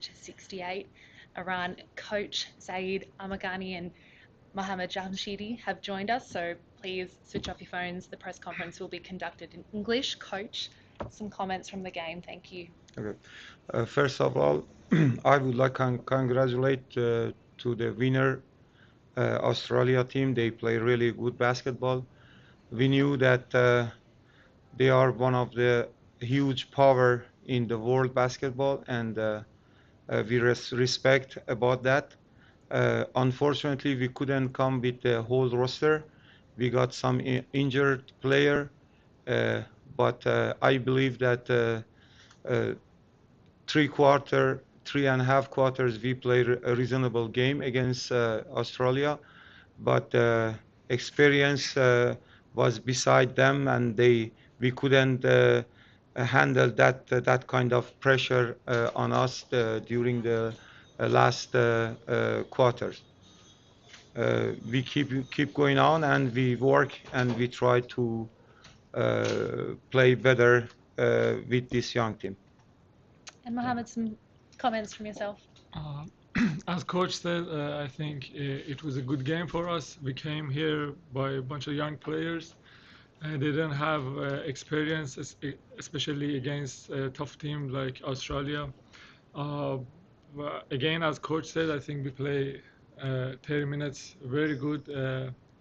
to 68. Iran coach Zaid Amagani and Mohammad Jamshidi have joined us, so please switch off your phones. The press conference will be conducted in English. Coach, some comments from the game. Thank you. Okay. First of all, I would like to congratulate to the winner, Australia team. They play really good basketball. We knew that they are one of the huge power in the world basketball, and we respect about that. Unfortunately, we couldn't come with the whole roster. We got some injured player, uh, but I believe that uh, 3.5 quarters, we played a reasonable game against Australia, but experience was beside them, and we couldn't handle that kind of pressure on us during the last quarters. We keep going on, and we work, and we try to play better with this young team. And Mohammed, some comments from yourself. Uh, as coach said, I think it was a good game for us. We came here by a bunch of young players. They didn't have experience, especially against a tough team like Australia. Uh, Again, as coach said, I think we play 30 minutes very good.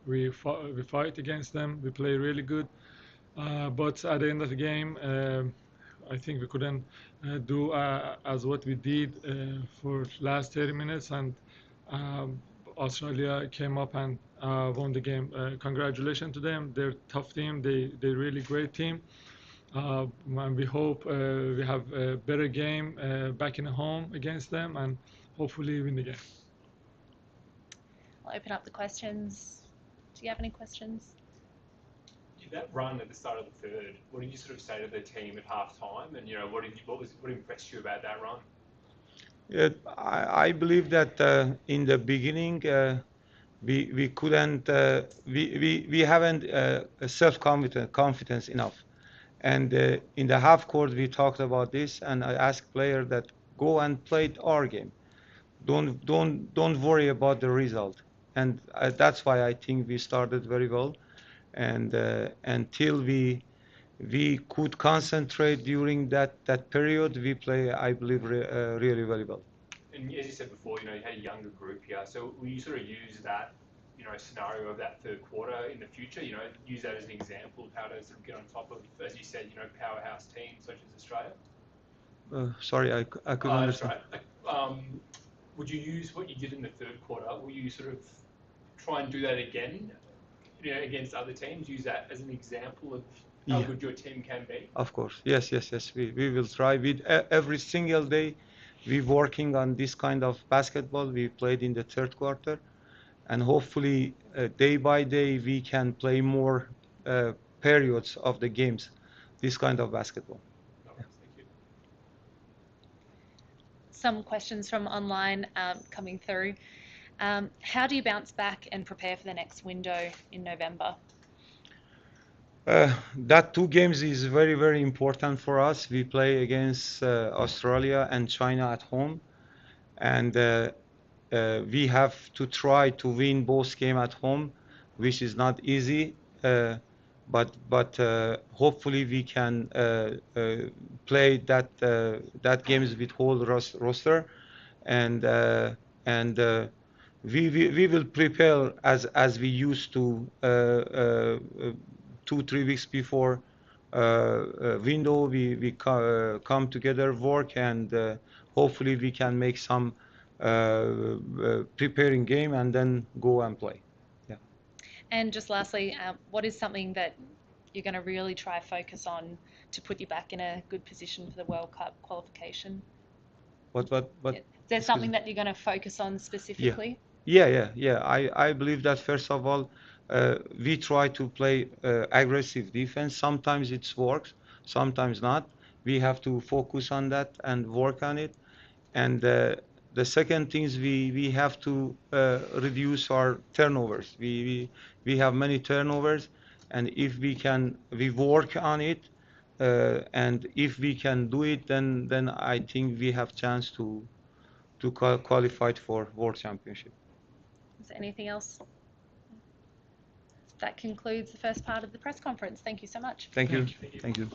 We fight against them. We play really good. But at the end of the game, I think we couldn't do as what we did for last 30 minutes, and um, Australia came up and won the game. Congratulations to them. They're a tough team. They're really great team. And we hope we have a better game back in home against them, and hopefully win the game. I'll open up the questions. Do you have any questions? That run at the start of the third, what did you sort of say to the team at half time? And what impressed you about that run? I believe that in the beginning we couldn't we haven't self confidence enough, and in the half court we talked about this, and I asked player that go and play our game. Don't worry about the result, and that's why I think we started very well, and until we could concentrate during that period, we play, I believe, really very well. And as you said before, you had a younger group here. So will you sort of use that, scenario of that third quarter in the future? Use that as an example of how to sort of get on top of, as you said, powerhouse teams such as Australia. Sorry, I couldn't That's understand. right. Would you use what you did in the third quarter? Will you sort of try and do that again, against other teams? Use that as an example of how Yeah, good your team can be? of course. Yes, yes, yes. We will try. With every single day, we working on this kind of basketball. We played in the third quarter, and hopefully, day by day, we can play more periods of the games, this kind of basketball. No Yeah. worries, thank you. Some questions from online coming through. How do you bounce back and prepare for the next window in November? That two games is very, very important for us. We play against Australia and China at home, and we have to try to win both games at home, which is not easy. But hopefully we can play that games with whole roster, and we will prepare as we used to 2 3 weeks before window. We come together, work, and hopefully we can make some preparing game and then go and play. Yeah. And just lastly, what is something that you're going to really try focus on to put you back in a good position for the World Cup qualification? What? Is there Excuse something me. that you're going to focus on Yeah. specifically? Yeah. I believe that first of all, we try to play aggressive defense. Sometimes it works, sometimes not. We have to focus on that and work on it. And the second thing is we have to reduce our turnovers. We have many turnovers, and if we work on it, and if we can do it, then I think we have chance to to qualify for World Championship. Is there anything else? That concludes the first part of the press conference. Thank you so much. Thank you. Thank you. Thank you.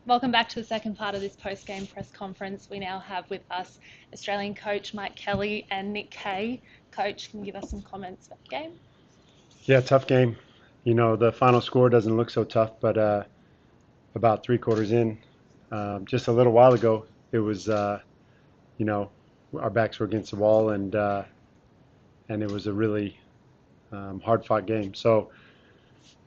Welcome back to the second part of this post-game press conference. We now have with us Australian coach Mike Kelly and Nick Kay. Coach, can you give us some comments about the game? Yeah, tough game. You know, the final score doesn't look so tough, but about 3/4 in, just a little while ago, it was, you know, our backs were against the wall, and it was a really hard-fought game. So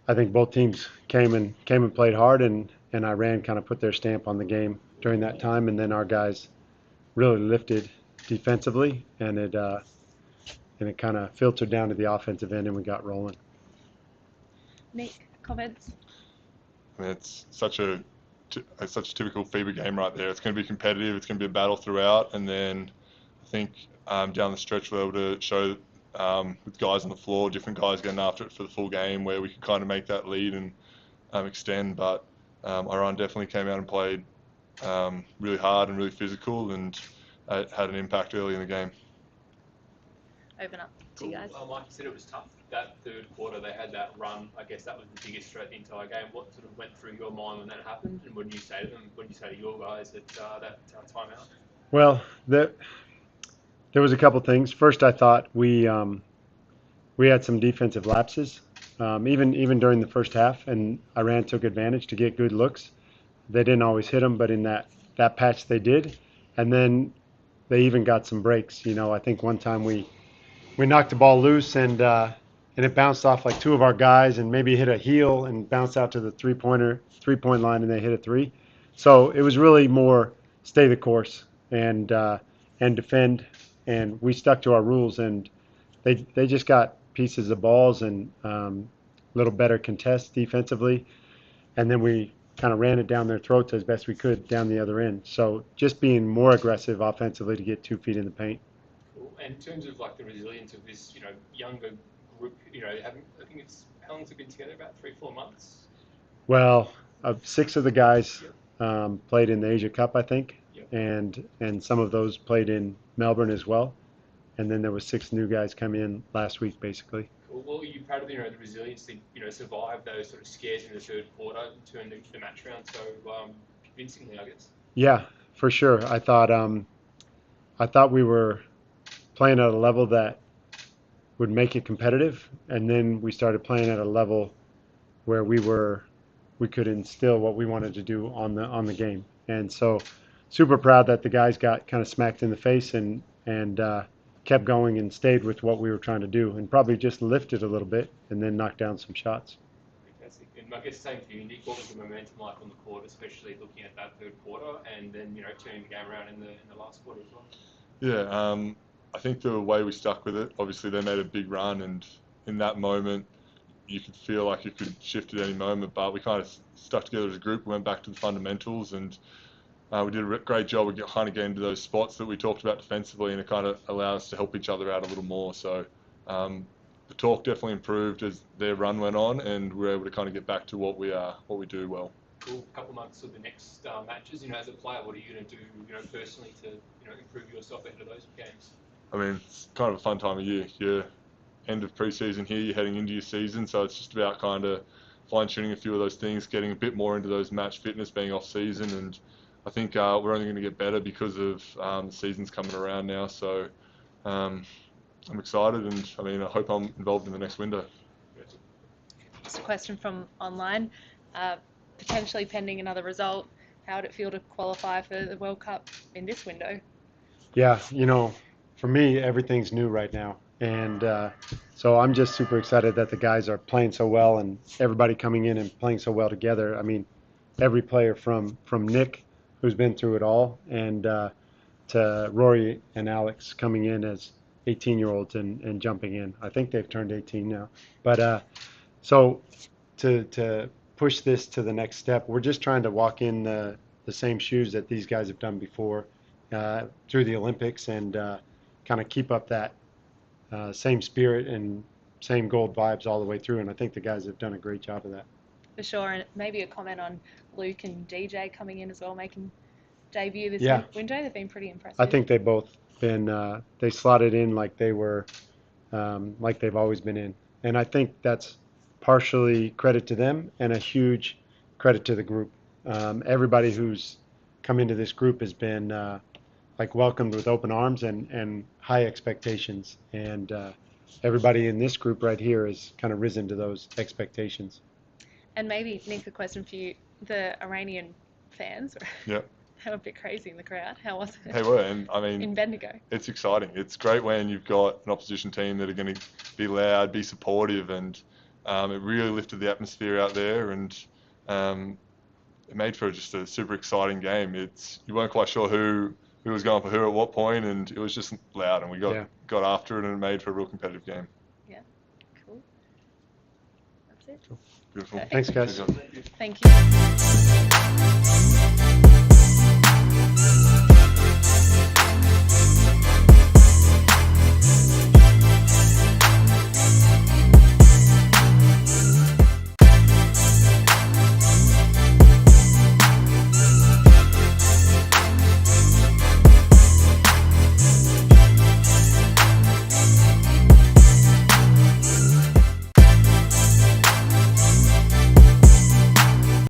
I think both teams came and played hard, and Iran kind of put their stamp on the game during that time, and then our guys really lifted defensively, and it kind of filtered down to the offensive end, and we got rolling. Nick, comments? I mean, it's such a typical FIBA game right there. It's going to be competitive. It's going to be a battle throughout, and then I think down the stretch we're able to show with guys on the floor, different guys getting after it for the full game, where we could kind of make that lead and extend. But Iran definitely came out and played really hard and really physical, and it had an impact early in the game. Open up to you guys. Like you said, it was tough. That third quarter, they had that run. I guess that was the biggest threat the entire game. What sort of went through your mind when that happened, and what did you say to them? What did you say to your guys at that timeout? Well, there was a couple things. First, I thought we had some defensive lapses, even during the first half, and Iran took advantage to get good looks. They didn't always hit them, but in that patch they did, and then they even got some breaks. You know, I think one time we knocked the ball loose, and it bounced off like two of our guys, and maybe hit a heel and bounced out to the three-point line, and they hit a three. So it was really more stay the course and defend, and we stuck to our rules, and they just got pieces of balls and a little better contest defensively, and then we kind of ran it down their throats as best we could down the other end. So just being more aggressive offensively to get 2 feet in the paint. Cool. And in terms of like the resilience of this, younger group, I think it's how long has it been together? About 3-4 months. Well, 6 of the guys played in the Asia Cup, I think, Yep. and some of those played in Melbourne as well. And then there was 6 new guys come in last week, basically. Cool. Well, are you proud of the resilience to survive those sort of scares in the third quarter and turn the match around so convincingly, I guess? Yeah, for sure. I thought we were playing at a level that would make it competitive, and then we started playing at a level where we could instill what we wanted to do on the game. And so super proud that the guys got kind of smacked in the face and kept going and stayed with what we were trying to do, and probably just lifted a little bit and then knocked down some shots. Fantastic. And I guess same for you, Nick. What was the momentum like on the court, especially looking at that third quarter and then turning the game around in the last quarter as well? Yeah, I think the way we stuck with it, obviously they made a big run, and in that moment you could feel like it could shift at any moment, but we kind of stuck together as a group. We went back to the fundamentals, and we did a great job of kind of getting to those spots that we talked about defensively, and it kind of allowed us to help each other out a little more. So the talk definitely improved as their run went on, and we were able to kind of get back to what we do well. Cool. A couple of months of the next matches. As a player, what are you going to do, personally to improve yourself ahead of those games? I mean, it's kind of a fun time of year. You're end of pre-season here, you're heading into your season, so it's just about kind of fine-tuning a few of those things, getting a bit more into those match fitness, being off-season, and I think we're only going to get better because of the season's coming around now. So I'm excited, and I hope I'm involved in the next window. Just a question from online. Potentially pending another result, how would it feel to qualify for the World Cup in this window? Yeah, for me, everything's new right now. And so I'm just super excited that the guys are playing so well and everybody coming in and playing so well together. I mean, every player from Nick, who's been through it all, and to Rory and Alex coming in as 18-year-olds and jumping in. I think they've turned 18 now. But so to push this to the next step, we're just trying to walk in the same shoes that these guys have done before through the Olympics, and kind of keep up that same spirit and same gold vibes all the way through. And I think the guys have done a great job of that. For sure. And maybe a comment on Luke and DJ coming in as well, making debut this window. They've been pretty impressive. I think they've both been they slotted in like they were like they've always been in, and I think that's partially credit to them and a huge credit to the group. Everybody who's come into this group has been like welcomed with open arms and high expectations. And everybody in this group right here has kind of risen to those expectations. And maybe, Nick, a question for you. The Iranian fans, Yeah. they were a bit crazy in the crowd. How was it They were, and I mean, in Bendigo? it's exciting. It's great when you've got an opposition team that are going to be loud, be supportive, and it really lifted the atmosphere out there, and it made for just a super exciting game. You weren't quite sure who was going for who at what point, and it was just loud, and we got after it, and it made for a real competitive game. Yeah, cool. That's it. Beautiful. Perfect. Thanks, guys. Good job. Thank you.